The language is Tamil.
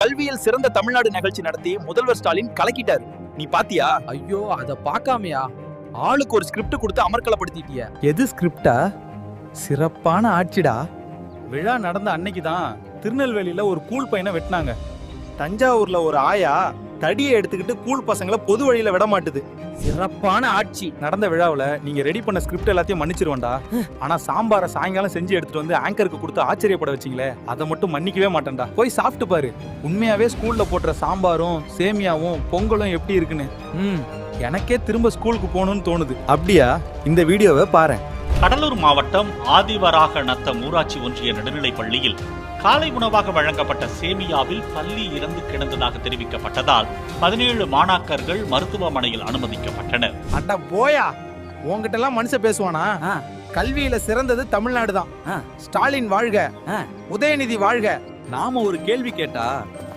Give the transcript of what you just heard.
கல்வியில் சிறந்த தமிழ்நாடு நிகழ்ச்சி நடத்தி முதல்வர் ஸ்டாலின் கலக்கிட்டாரு. நீ பாத்தியா? ஐயோ, அத பார்க்காமையா? ஆளுக்கு ஒரு ஸ்கிரிப்ட் கொடுத்து அமர்க்கலப்படுத்திட்டிய. எது ஸ்கிரிப்டா? சிறப்பான ஆட்சிடா. விழா நடந்த அன்னைக்கு தான் திருநெல்வேலியில ஒரு கூல் பையனை வெட்டினாங்க. தஞ்சாவூர்ல ஒரு ஆயா தடியை எடுத்துக்கிட்டு கூல் பசங்களை பொது வழியில விட மாட்டுது. சிறப்பான ஆட்சி. நடந்த விழாவில் நீங்க ரெடி பண்ண ஸ்கிரிப்ட் எல்லாத்தையும் மன்னிச்சிருவேன்டா. ஆனா சாம்பாரை சாயங்காலம் செஞ்சு எடுத்துட்டு வந்து ஆங்கருக்கு கொடுத்து ஆச்சரியப்பட வச்சிங்களே, அதை மட்டும் மன்னிக்கவே மாட்டேன்டா. போய் சாப்பிட்டு பாரு, உண்மையாவே ஸ்கூல்ல போடுற சாம்பாரும் சேமியாவும் பொங்கலும் எப்படி இருக்குன்னு. எனக்கே திரும்ப ஸ்கூலுக்கு போகணும்னு தோணுது. அப்படியா? இந்த வீடியோவை பாரு. கடலூர் மாவட்டம் ஆதிவராக நத்தம் ஊராட்சி ஒன்றிய நடுநிலைப் பள்ளியில் காலை உணவாக வழங்கப்பட்ட சேமியாவில் பல்லி இறந்து கிடந்ததாக தெரிவிக்கப்பட்டதால் 17 மாணாக்கர்கள் மருத்துவமனையில் அனுமதிக்கப்பட்டனர். அட போயா, உங்ககிட்ட எல்லாம் மனுஷன் பேசுவானா? கல்வியில சிறந்தது தமிழ்நாடு தான். ஸ்டாலின் வாழ்க, உதயநிதி வாழ்க. நாம ஒரு கேள்வி கேட்டா